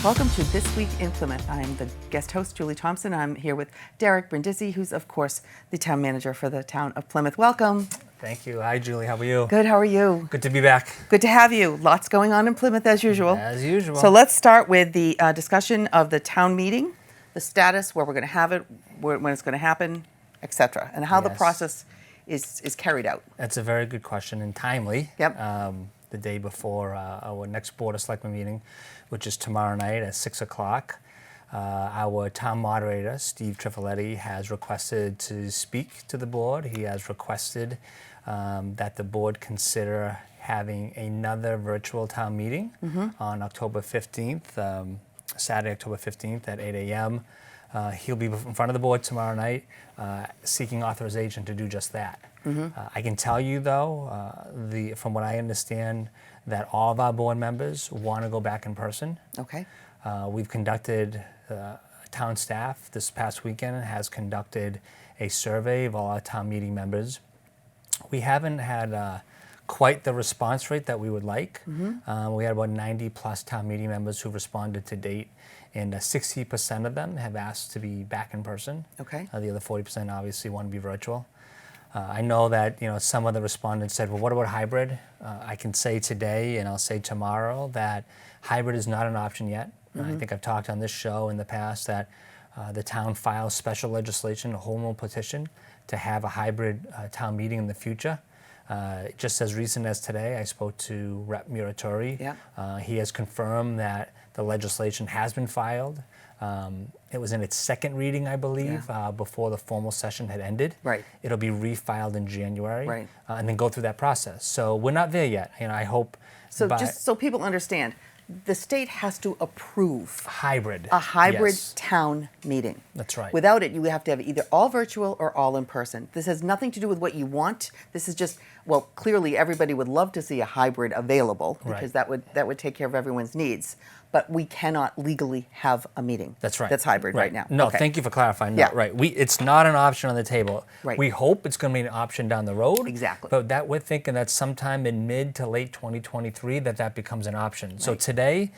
Welcome to This Week in Plymouth. I'm the guest host, JulieThompson. I'm here with Derek Brindisi, who's, of course, the town manager for the town of Plymouth. Welcome. Thank you. Hi, Julie. How are you? Good. How are you? Good to be back. Good to have you. Lots going on in Plymouth, as usual. As usual. So let's start with the discussion of the town meeting, the status, where we're going to have it, when it's going to happen, etc., and how the process is carried out. That's a very good question and timely. Yep. The day before our next Board of Selectmen meeting, which is tomorrow night at 6 o'clock. Our town moderator, Steve Trifoletti, has requested to speak to the board. He has requested that the board consider having another virtual town meeting on October 15th, Saturday, October 15th at 8 a.m. He'll be in front of the board tomorrow night seeking authorization to do just that. I can tell you, though, from what I understand, that all of our board members want to go back in person. Okay. We've conducted, town staff this past weekend has conducted a survey of all our town meeting members. We haven't had quite the response rate that we would like. We had about 90 plus town meeting members who responded to date, and 60% of them have asked to be back in person. Okay. The other 40% obviously want to be virtual. I know that some of the respondents said, well, what about hybrid? I can say today and I'll say tomorrow that hybrid is not an option yet. I think I've talked on this show in the past that the town files special legislation, a home rule petition, to have a hybrid town meeting in the future. Just as recent as today, I spoke to Rep. Muratori. Yeah. He has confirmed that the legislation has been filed. It was in its second reading, I believe, before the formal session had ended. Right. It'll be refiled in January, Right. And then go through that process. So we're not there yet. I hope. So just so people understand, the state has to approve hybrid. a hybrid Yes. town meeting. That's right. Without it, you have to have either all virtual or all in person. This has nothing to do with what you want. This is just, well, clearly everybody would love to see a hybrid available because that would take care of everyone's needs. But we cannot legally have a meeting. That's right. That's hybrid right now. No, Okay. thank you for clarifying. No, Yeah. right. It's not an option on the table. Right. We hope it's going to be an option down the road. Exactly. But that we're thinking that sometime in mid to late 2023 that becomes an option. So today,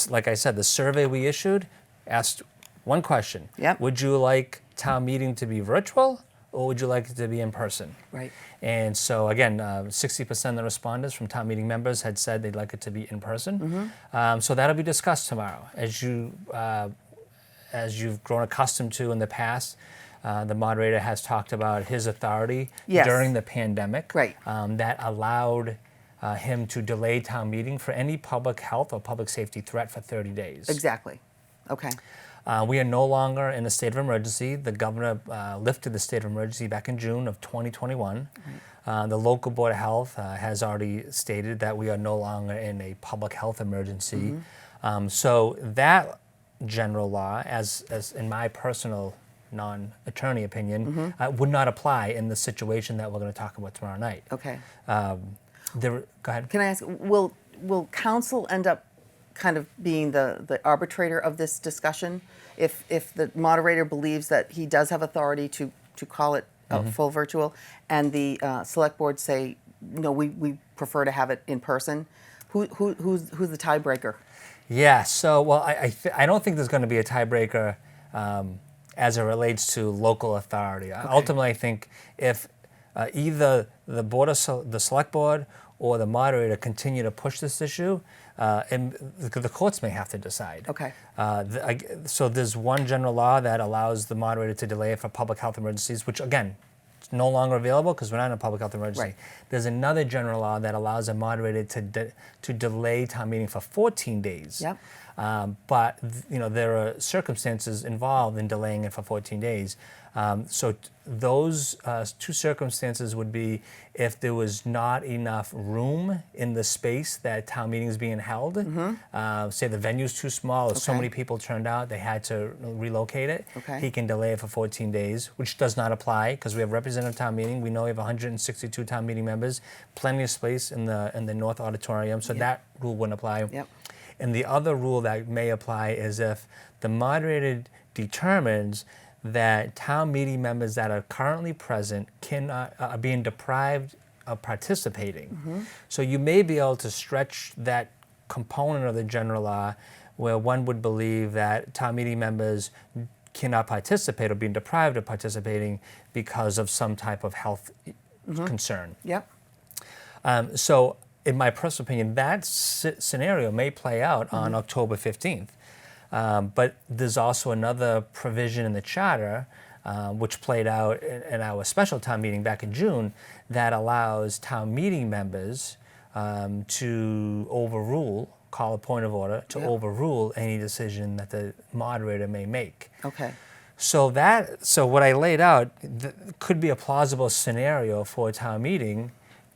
like I said, the survey we issued asked one question. Yep. Would you like town meeting to be virtual or would you like it to be in person? Right. And so again, 60% of the respondents from town meeting members had said they'd like it to be in person. So that'll be discussed tomorrow. As you've grown accustomed to in the past, the moderator has talked about his authority during the pandemic. Right. That allowed him to delay town meeting for any public health or public safety threat for 30 days. Exactly. Okay. We are no longer in a state of emergency. The governor lifted the state of emergency back in June of 2021. Right. The local board of health has already stated that we are no longer in a public health emergency. So that general law, as in my personal non-attorney opinion, would not apply in the situation that we're going to talk about tomorrow night. Okay. Go ahead. Can I ask, will council end up kind of being the arbitrator of this discussion? If the moderator believes that he does have authority to call it full virtual, and the select board say, no, we prefer to have it in person, who's the tiebreaker? Yeah, so, well, I don't think there's going to be a tiebreaker as it relates to local authority. Okay. Ultimately, I think if either the select board or the moderator continue to push this issue, and the courts may have to decide. Okay. So there's one general law that allows the moderator to delay it for public health emergencies, which again, it's no longer available because we're not in a public health emergency. Right. There's another general law that allows a moderator to delay town meeting for 14 days. Yep. But there are circumstances involved in delaying it for 14 days. So those two circumstances would be if there was not enough room in the space that town meeting is being held. Say the venue's too small, or so many people turned out, they had to relocate it. Okay. He can delay it for 14 days, which does not apply because we have representative town meeting. We know we have 162 town meeting members, plenty of space in the North Auditorium, so that rule wouldn't apply. Yep. And the other rule that may apply is if the moderator determines that town meeting members that are currently present are being deprived of participating. So you may be able to stretch that component of the general law where one would believe that town meeting members cannot participate or being deprived of participating because of some type of health concern. Yep. So in my personal opinion, that scenario may play out on October 15th. But there's also another provision in the charter, which played out in our special town meeting back in June, that allows town meeting members to call a point of order, to overrule any decision that the moderator may make. Okay. So what I laid out could be a plausible scenario for a town meeting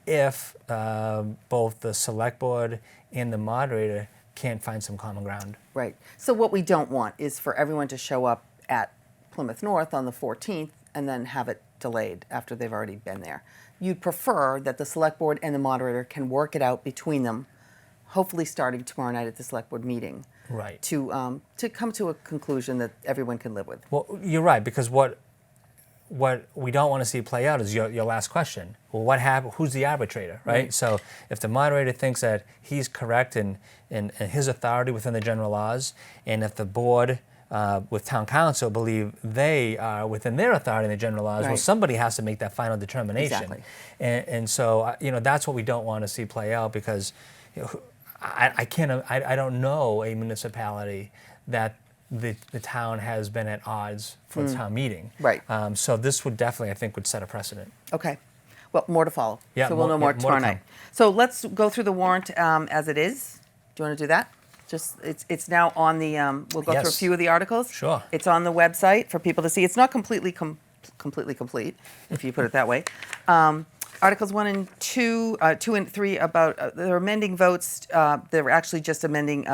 if both the select board and the moderator can't find some common ground. Right. So what we don't want is for everyone to show up at Plymouth North on the 14th and then have it delayed after they've already been there. You'd prefer that the select board and the moderator can work it out between them, hopefully starting tomorrow night at the select board meeting. Right. To come to a conclusion that everyone can live with. Well, you're right, because what we don't want to see play out is your last question. Well, what happened? Who's the arbitrator, right? So if the moderator thinks that he's correct in his authority within the general laws, and if the board with town council believe they are within their authority in the general laws, well, somebody has to make that final determination. Exactly. And so that's what we don't want to see play out, because I don't know a municipality that the town has been at odds for the town meeting. Right. So this would definitely, I think, would set a precedent. Okay. Well, more to follow. Yeah, so we'll know more more tomorrow to night. come. So let's go through the warrant as it is. Do you want to do that? Just it's now on the. We'll go through a Yes. few of the articles. Sure. It's on the website for people to see. It's not completely complete, if you put it that way. Articles 1 and 2, 2 and 3 about they're amending votes. They're actually just amending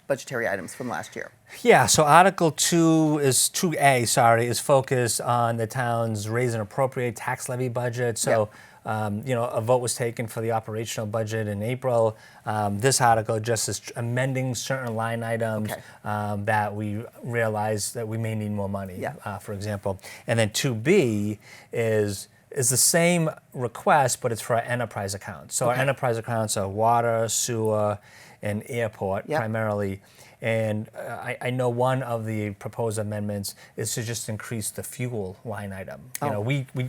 budgetary items from last year. Yeah, so Article 2A, is focused on the town's raise and appropriate tax levy budget. So, a vote was taken for the operational budget in April. This article just is amending certain line items that we realize that we may need more money, for example. And then 2B is the same request, but it's for our enterprise accounts. So our enterprise accounts are water, sewer, and airport primarily. And I know one of the proposed amendments is to just increase the fuel line item.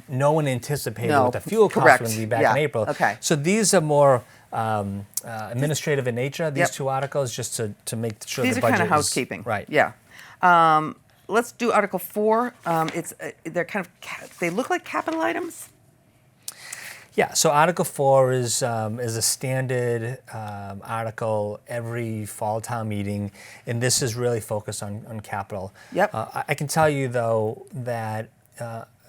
No one anticipated what the fuel costs were going to be back in April. Okay. So these are more administrative in nature, these two articles, just to make sure These the are budget kind of is housekeeping. right. Yeah. Let's do Article 4. They're kind of they look like capital items. Yeah, so Article 4 is a standard article every fall town meeting, and this is really focused on capital. Yep. I can tell you, though, that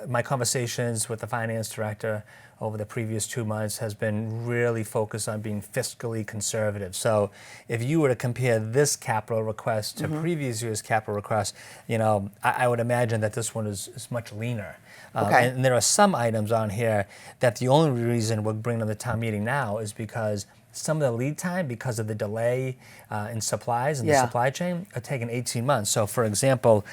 my conversations with the finance director over the previous 2 months has been really focused on being fiscally conservative. So if you were to compare this capital request to previous year's capital request, I would imagine that this one is much leaner. And there are some items on here that the only reason we're bringing to the town meeting now is because some of the lead time, because of the delay in supplies and the supply chain, are taking 18 months. So, for example,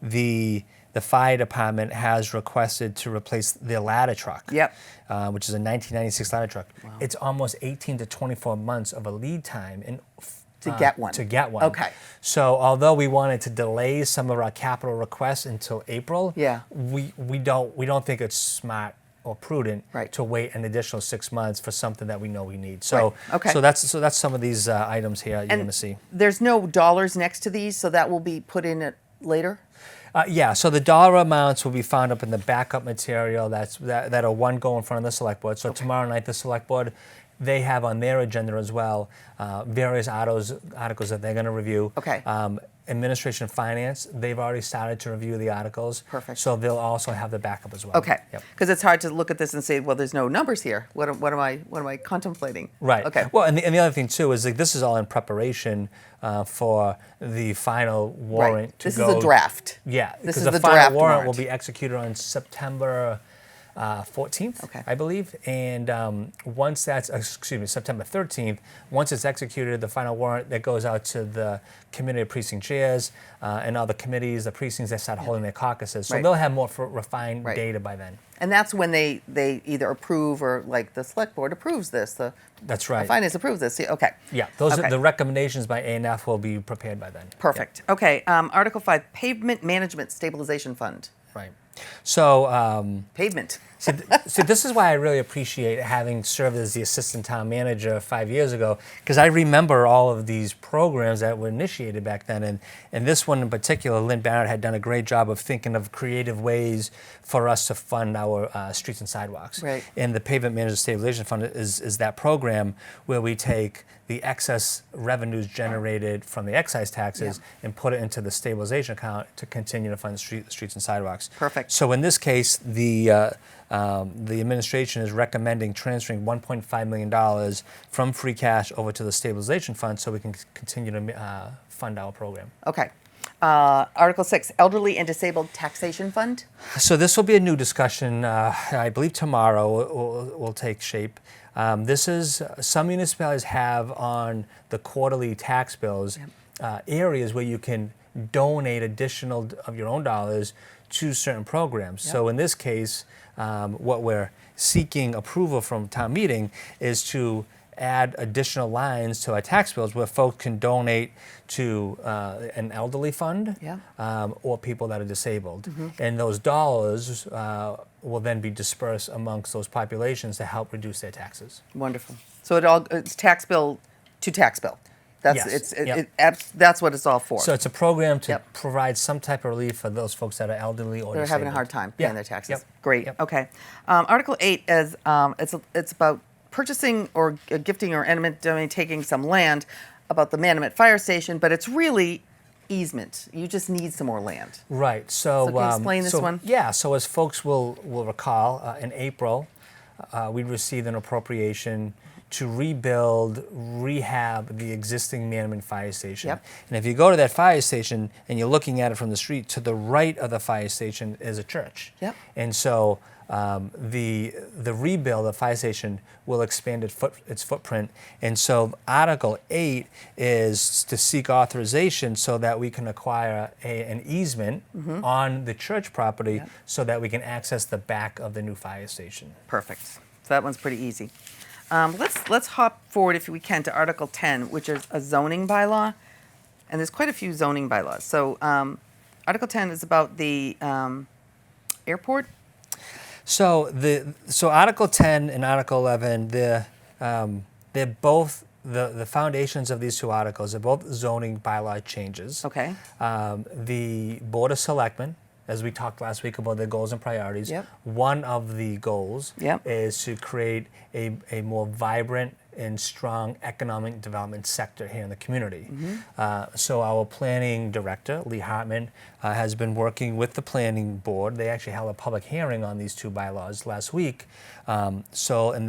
the fire department has requested to replace their ladder truck, which is a 1996 ladder truck. Wow. It's almost 18 to 24 months of a lead time to get one. Okay. So although we wanted to delay some of our capital requests until April, we don't think it's smart or prudent to wait an additional 6 months for something that we know we need. So so that's some of these items here you're going to see. There's no dollars next to these, so that will be put in it later. So the dollar amounts will be found up in the backup material that'll go in front of the select board. So tomorrow night, the select board, they have on their agenda as well various articles that they're going to review. Administration Finance, they've already started to review the articles. Perfect. So they'll also have the backup as well. Okay. Because it's hard to look at this and say, well, there's no numbers here. What am I contemplating? Right. Okay. Well, and the other thing too is this is all in preparation for the final warrant to This go. is a draft. Yeah. This because is the the final draft warrant warrant. will be executed on September 14th, Okay. I believe. And once that's, September 13th, once it's executed, the final warrant that goes out to the community precinct chairs and all the committees, the precincts that start holding their caucuses. So Right. they'll have more refined Right. data by then. And that's when they either approve or like the select board approves this, the That's right. finance approves this. Yeah, okay. Yeah, those Okay. are the recommendations by A&F will be prepared by then. Perfect. Okay. Article 5, Pavement Management Stabilization Fund. Right. So, Pavement. see, this is why I really appreciate having served as the assistant town manager 5 years ago, because I remember all of these programs that were initiated back then. And this one in particular, Lynn Barrett had done a great job of thinking of creative ways for us to fund our streets and sidewalks. Right. And the Pavement Management Stabilization Fund is that program where we take the excess revenues generated from the excise taxes and put it into the stabilization account to continue to fund streets and sidewalks. Perfect. So in this case, the administration is recommending transferring $1.5 million from free cash over to the stabilization fund so we can continue to fund our program. Okay. Article 6, Elderly and Disabled Taxation Fund. So this will be a new discussion. I believe tomorrow will take shape. This is, some municipalities have on the quarterly tax bills areas where you can donate additional of your own dollars to certain programs. So in this case, what we're seeking approval from town meeting is to add additional lines to our tax bills where folks can donate to an elderly fund or people that are disabled. And those dollars will then be dispersed amongst those populations to help reduce their taxes. Wonderful. So it's tax bill to tax bill. That's Yes. that's what it's all for. So it's a program to provide some type of relief for those folks that are elderly or They're disabled. having a hard time paying their taxes. Yep. Great. Yep. Okay. Article 8 is it's about purchasing or gifting or eminent domain taking some land about the Manamet Fire Station, but it's really easement. You just need some more land. Right. So, can you explain this one? Yeah. So as folks will recall, in April, we received an appropriation to rebuild, rehab the existing Manamet Fire Station. Yep. And if you go to that fire station and you're looking at it from the street, to the right of the fire station is a church. Yep. And so the rebuild of the fire station will expand its footprint. And so Article 8 is to seek authorization so that we can acquire an easement on the church property so that we can access the back of the new fire station. Perfect. So that one's pretty easy. Let's hop forward if we can to Article 10, which is a zoning bylaw, and there's quite a few zoning bylaws. So Article 10 is about the airport. So Article 10 and Article 11, they're both the foundations of these two articles are both zoning bylaw changes. Okay. The Board of Selectmen, as we talked last week about their goals and priorities, one of the goals is to create a more vibrant and strong economic development sector here in the community. So our planning director, Lee Hartman, has been working with the planning board. They actually held a public hearing on these two bylaws last week. And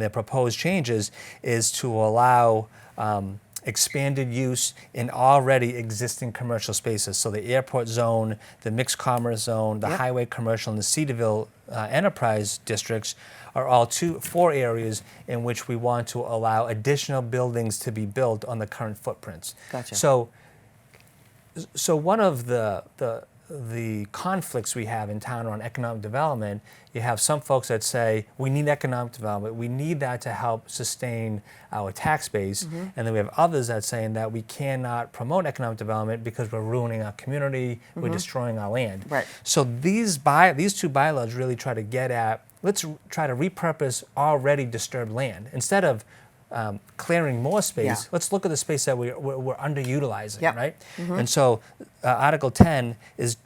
their proposed changes is to allow expanded use in already existing commercial spaces. So the airport zone, the mixed commerce zone, the highway commercial, and the Cedarville enterprise districts are all 4 areas in which we want to allow additional buildings to be built on the current footprints. Gotcha. So one of the conflicts we have in town around economic development, you have some folks that say, we need economic development, we need that to help sustain our tax base, and then we have others that saying that we cannot promote economic development because we're ruining our community, we're destroying our land. Right. So these two bylaws really try to get at, let's try to repurpose already disturbed land. Instead of clearing more space, let's look at the space that we're underutilizing, right? And so Article 10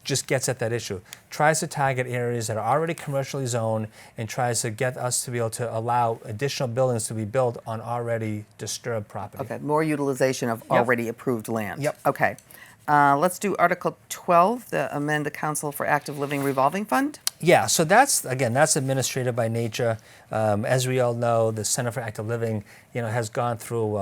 just gets at that issue. Tries to target areas that are already commercially zoned and tries to get us to be able to allow additional buildings to be built on already disturbed property. Okay, more utilization of already approved land. Yep. Okay. Let's do Article 12, the amend the Council for Active Living Revolving Fund. Yeah, so that's administrative by nature. As we all know, the Center for Active Living, has gone through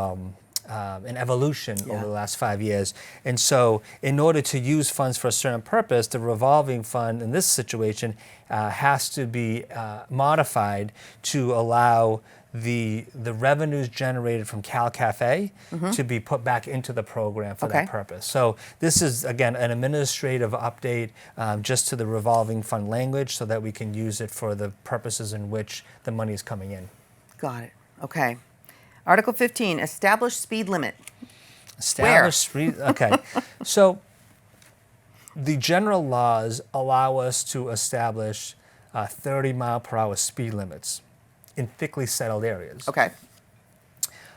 an evolution Yeah. over the last 5 years. And so in order to use funds for a certain purpose, the revolving fund in this situation has to be modified to allow the revenues generated from Cal Cafe to be put back into the program for that Okay. purpose. So this is, again, an administrative update just to the revolving fund language so that we can use it for the purposes in which the money is coming in. Got it. Okay. Article 15, establish speed limit. Establish street. Okay. So the general laws allow us to establish 30-mile-per-hour speed limits in thickly settled areas. Okay.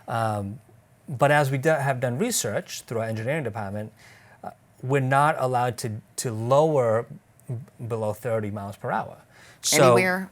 But as we have done research through our engineering department, we're not allowed to lower below 30 miles per hour. So Anywhere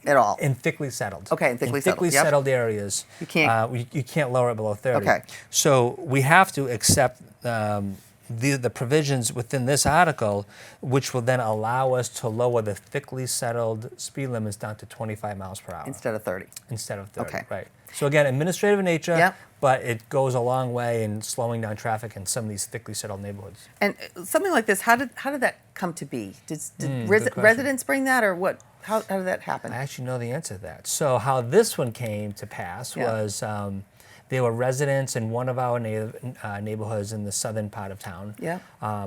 at all. in thickly settled. Okay, in thickly settled, yep. settled areas, You can't- you can't lower it below 30. Okay. So we have to accept the provisions within this article, which will then allow us to lower the thickly settled speed limits down to 25 miles per hour Instead of 30. instead of 30. Okay. Right. So again, administrative in nature, Yep. but it goes a long way in slowing down traffic in some of these thickly settled neighborhoods. And something like this, how did that come to be? Did good question. residents bring that, or what? How did that happen? I actually know the answer to that. So how this one came to pass Yeah. was there were residents in one of our neighborhoods in the southern part of town Yeah.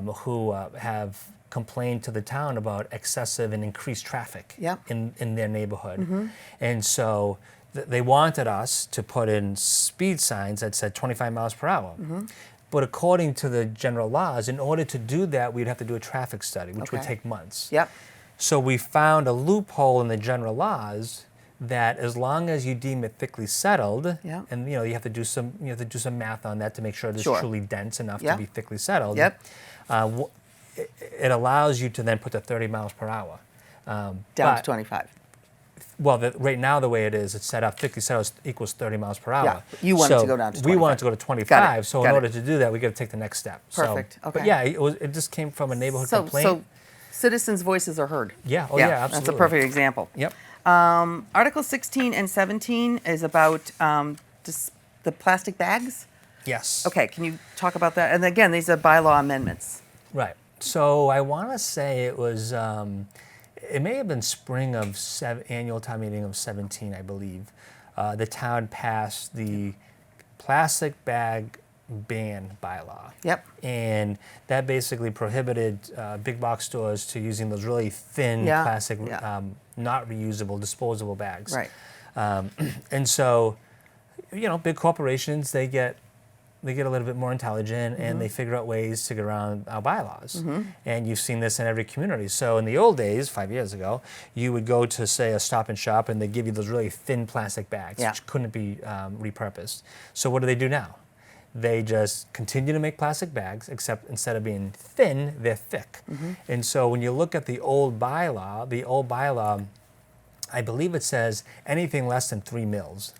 who have complained to the town about excessive and increased traffic Yeah. in their neighborhood. And so they wanted us to put in speed signs that said 25 miles per hour. But according to the general laws, in order to do that, we'd have to do a traffic study, which would Okay. take months. Yep. So we found a loophole in the general laws that as long as you deem it thickly settled, Yeah. and you have to do some math on that to make sure it is Sure. truly dense enough Yeah. to be thickly settled. Yep. It allows you to then put the 30 miles per hour. Down but- to 25. Well, right now the way it is, it's set up thickly settled equals 30 miles per hour. Yeah, you want it to So go down to We 25. want it to go to 25. So in got it. order to do that, we got to take the next step. Perfect, So, okay. But yeah, it just came from a neighborhood So complaint. citizens' voices are heard. Yeah, oh yeah, That's a absolutely. perfect example. Yep. Article 16 and 17 is about the plastic bags. Yes. Okay, can you talk about that? And again, these are bylaw amendments. Right. So I want to say it was, it may have been spring of annual town meeting of 17, I believe. The town passed the Plastic Bag Ban Bylaw. Yep. And that basically prohibited big box stores to using those really thin Yeah, plastic, yeah. not reusable, disposable bags. Right. And so, big corporations, they get a little bit more intelligent and they figure out ways to get around our bylaws. And you've seen this in every community. So in the old days, 5 years ago, you would go to, say, a Stop and Shop and they give you those really thin plastic bags, Yeah. which couldn't be repurposed. So what do now? They just continue to make plastic bags, except instead of being thin, they're thick. And so when you look at the old bylaw, I believe it says anything less than 3 mils.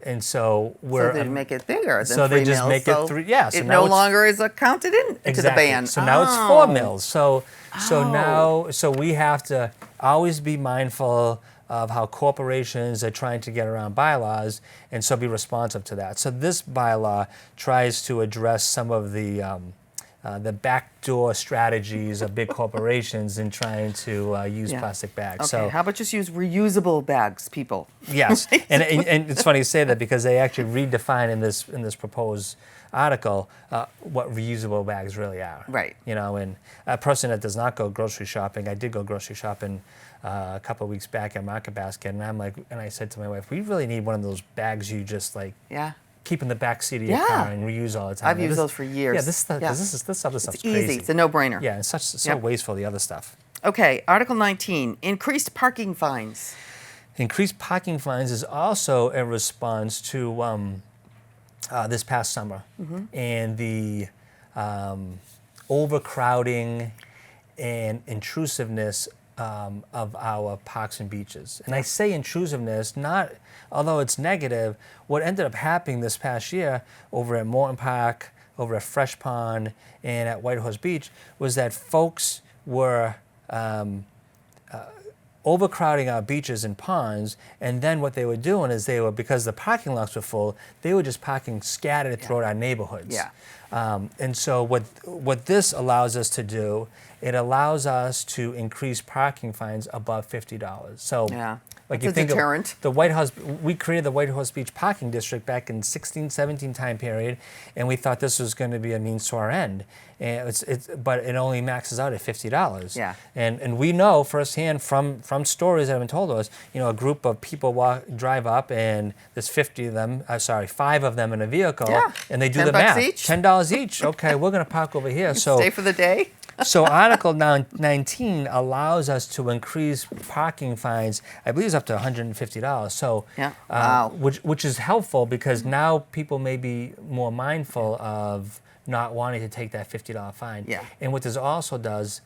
And so we're So they make it bigger than so they 3 just mils, make so it 3. Yeah. So it now no it's, longer is counted into the exactly. ban. So now it's 4 Oh. mils. So now we have to always be mindful of how corporations are trying to get around bylaws, and so be responsive to that. So this bylaw tries to address some of the backdoor strategies of big corporations in trying to use Yeah. plastic bags. Okay, So how about just use reusable bags, people? yes, and it's funny you say that because they actually redefine in this proposed article what reusable bags really are. Right. And a person that does not go grocery shopping, I did go grocery shopping a couple of weeks back at Market Basket, and I said to my wife, we really need one of those bags you just Yeah. keep in the back seat of your Yeah. car and reuse all the time. I've used those for years. Yeah, this stuff, Yeah. this stuff It's stuff's easy. crazy. It's a no-brainer. Yeah, it's so Yep. wasteful, the other stuff. Okay, Article 19, increased parking fines. Increased parking fines is also a response to this past summer and the overcrowding and intrusiveness of our parks and beaches. And I say intrusiveness, not, although it's negative, what ended up happening this past year over at Morton Park, over at Fresh Pond, and at White Horse Beach was that folks were overcrowding our beaches and ponds, and then what they were doing is because the parking lots were full, they were just parking scattered throughout our neighborhoods. Yeah. And so what this allows us to do, it allows us to increase parking fines above $50. So Yeah. like It's you a think deterrent. of the we created the White Horse Beach Parking District back in 16-17 time period, and we thought this was going to be a means to our end. And but it only maxes out at $50. Yeah. And we know firsthand from stories that have been told to us, a group of people drive up and there's 5 of them in a vehicle, Yeah. and they do $10 the math. each. $10 each. Okay, we're going to park over here. So Stay for the day. so Article 19 allows us to increase parking fines, I believe it's up to $150. So, Yeah. Wow. which is helpful because now people may be more mindful of not wanting to take that $50 fine. Yeah. And what this also does,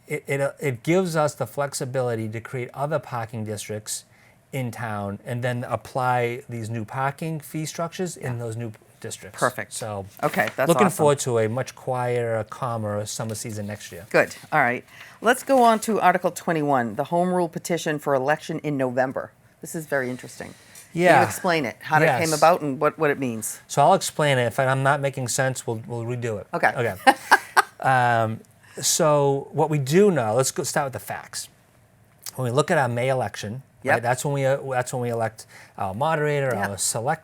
it gives us the flexibility to create other parking districts in town and then apply these new parking fee structures in those new districts. Perfect. So Okay, that's looking awesome. forward to a much quieter, calmer summer season next year. Good. All right. Let's go on to Article 21, the home rule petition for election in November. This is very interesting. Can Yeah. you explain it, how it came Yes. about and what it means? So I'll explain it. If I'm not making sense, we'll redo it. Okay. Okay. So what we do know, let's start with the facts. When we look at our May election, Yep. right, that's when we elect our moderator, Yep. our select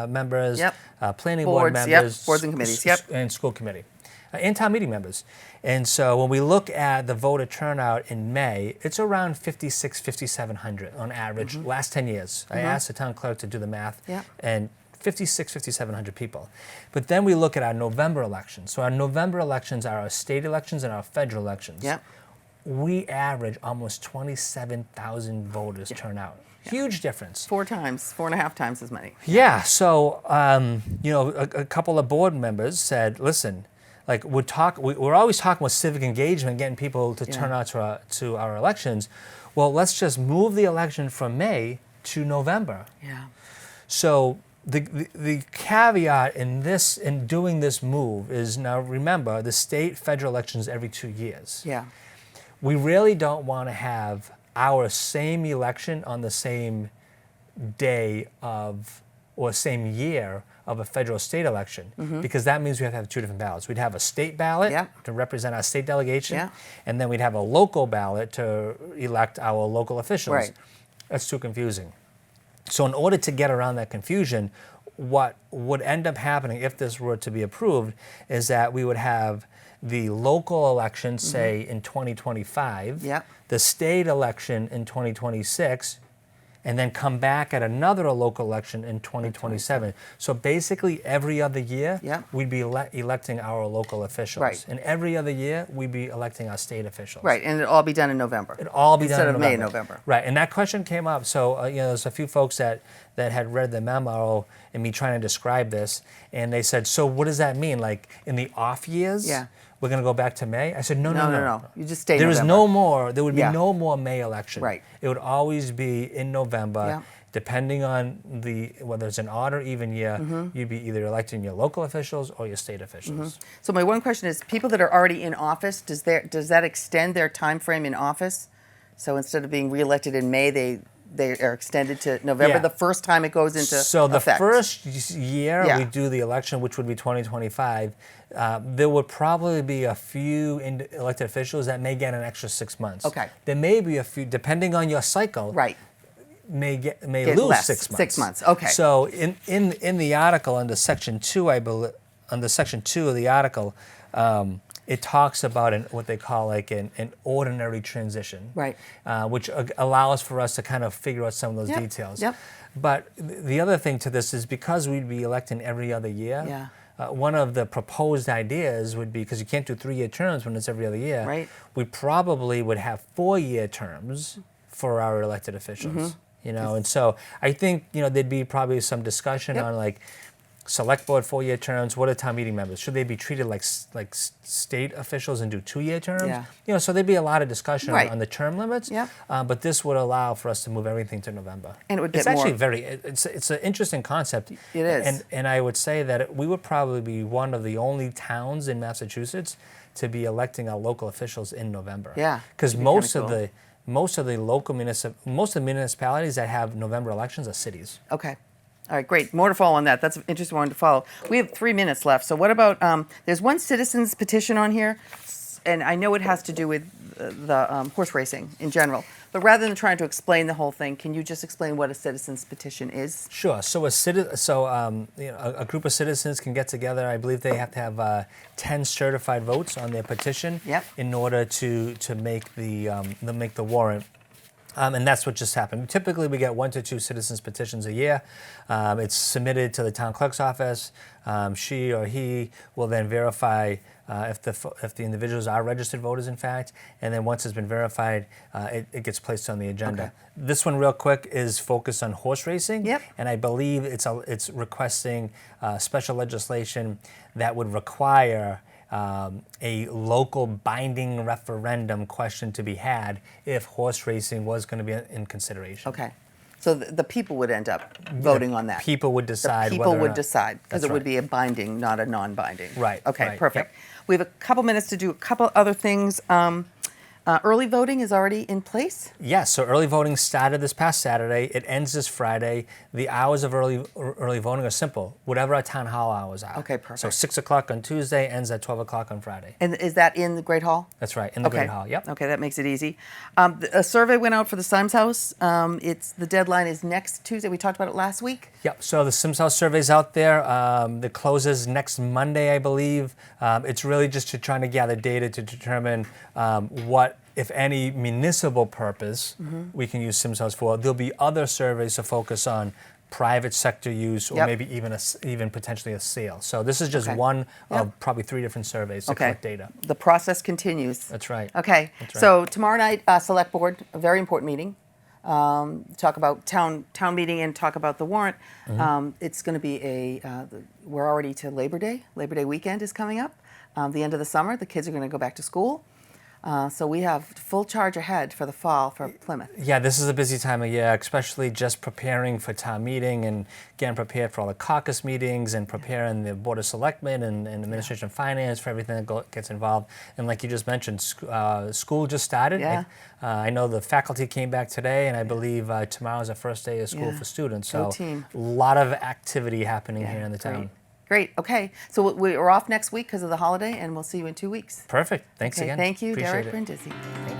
members, Yep. planning Boards, board yep. members, Boards and committees, yep. and school committee, and town meeting members. And so when we look at the voter turnout in May, it's around 5,700 on average last 10 years. I asked the town clerk to do the math, Yep. and 5,700 people. But then we look at our November elections. So our November elections are our state elections and our federal elections. Yep. We average almost 27,000 voters turn out. Huge difference. 4.5 times as many. Yeah. So, a couple of board members said, listen, like we're always talking about civic engagement, getting people to turn out to our elections. Well, let's just move the election from May to November. Yeah. So the caveat in doing this move is, now remember, the state federal elections every 2 years. Yeah. We really don't want to have our same election on the same day or same year of a federal state election, because that means we have to have 2 different ballots. We'd have a state ballot Yeah. to represent our state delegation, Yeah. and then we'd have a local ballot to elect our local officials. Right. That's too confusing. So in order to get around that confusion, what would end up happening if this were to be approved is that we would have the local election, say, in 2025, Yep. the state election in 2026, and then come back at another local election in 2027. So basically, every other year, Yep. we'd be electing our local officials. Right. And every other year, we'd be electing our state officials. Right, and it'll all be done in November. It'd all be Instead done in of November. May and November. Right, and that question came up. So, there's a few folks that had read the memo and me trying to describe this, and they said, so what does that mean? Like, in the off years, Yeah. we're going to go back to May? I said, no. No. You just stay There November. there would be Yeah. no more May election. Right. It would always be in November. Yeah. Depending on whether it's an odd or even year, you'd be either electing your local officials or your state officials. So my one question is, people that are already in office, does that extend their time frame in office? So instead of being reelected in May, they are extended to November, Yeah. the first time it goes into So the effect. first year Yeah. we do the election, which would be 2025, there would probably be a few elected officials that may get an extra 6 months. Okay. There may be a few, depending on your cycle. Right. May Get lose less, 6 months. 6 months, okay. So in the article under Section 2, I believe, under Section 2 of the article, it talks about what they call like an ordinary transition, Right. Which allows for us to kind of figure out some of those Yep, details. yep. But the other thing to this is, because we'd be electing every other year, Yeah. one of the proposed ideas would be, because you can't do 3-year terms when it's every other year, Right. we probably would have 4-year terms for our elected officials. And so I think there'd be probably some discussion Yep. on like select board 4-year terms. What are town meeting members? Should they be treated like state officials and do 2-year terms? Yeah. So there'd be a lot of discussion Right. on the term limits. Yep. But this would allow for us to move everything to November. And it would It's get more- actually it's an interesting concept. It is. And I would say that we would probably be one of the only towns in Massachusetts to be electing our local officials in November. Yeah, Because it'd be most kinda of cool. most of the municipalities that have November elections are cities. Okay. All right, great. More to follow on that. That's an interesting one to follow. We have 3 minutes left. So what about, there's one citizen's petition on here, and I know it has to do with the horse racing in general. But rather than trying to explain the whole thing, can you just explain what a citizen's petition is? Sure. So a group of citizens can get together. I believe they have to have 10 certified votes on their petition Yep. in order to make the warrant. And that's what just happened. Typically, we get 1 to 2 citizens petitions a year. It's submitted to the town clerk's office. She or he will then verify if the individuals are registered voters, in fact. And then once it's been verified, it gets placed on the agenda. Okay. This one, real quick, is focused on horse racing. Yep. And I believe it's requesting special legislation that would require a local binding referendum question to be had if horse racing was going to be in consideration. Okay. So the people would end up voting on that. People would decide The people whether or would not- decide, because That's it would right. be a binding, not a non-binding. Right, Okay, right, perfect. yep. We have a couple minutes to do a couple other things. Early voting is already in place? Yes, so early voting started this past Saturday. It ends this Friday. The hours of early voting are simple, whatever our town hall hours are. Okay, perfect. So 6 o'clock on Tuesday, ends at 12 o'clock on Friday. And is that in the Great Hall? That's right, in the Great Hall, yep. Okay, that makes it easy. A survey went out for the Symes House. The deadline is next Tuesday. We talked about it last week. Yep, so the Sims House survey's out there. It closes next Monday, I believe. It's really just trying to gather data to determine what, if any, municipal purpose we can use Sims House for. There'll be other surveys to focus on private sector use or Yep. maybe even potentially a sale. So this is just Okay. one Yep. of probably 3 different surveys to Okay. collect data. The process continues. That's right. Okay, That's right. so tomorrow night, Select Board, a very important meeting. Talk about town meeting and talk about the warrant. It's going to be we're already to Labor Day. Labor Day weekend is coming up. The end of the summer, the kids are going to go back to school. So we have full charge ahead for the fall for Plymouth. Yeah, this is a busy time of year, especially just preparing for town meeting and getting prepared for all the caucus meetings and preparing the Board of Selectmen and Administration of Finance for everything that gets involved. And like you just mentioned, school just started. Yeah. I know the faculty came back today, and I believe tomorrow's the first day of school Yeah. for students. Go So team. a lot of activity happening here in the Great. town. Great. Okay. So we're off next week because of the holiday, and we'll see you in 2 weeks. Perfect. Thanks Okay, again. thank you, Appreciate Derek it. Brindisi. Thank you.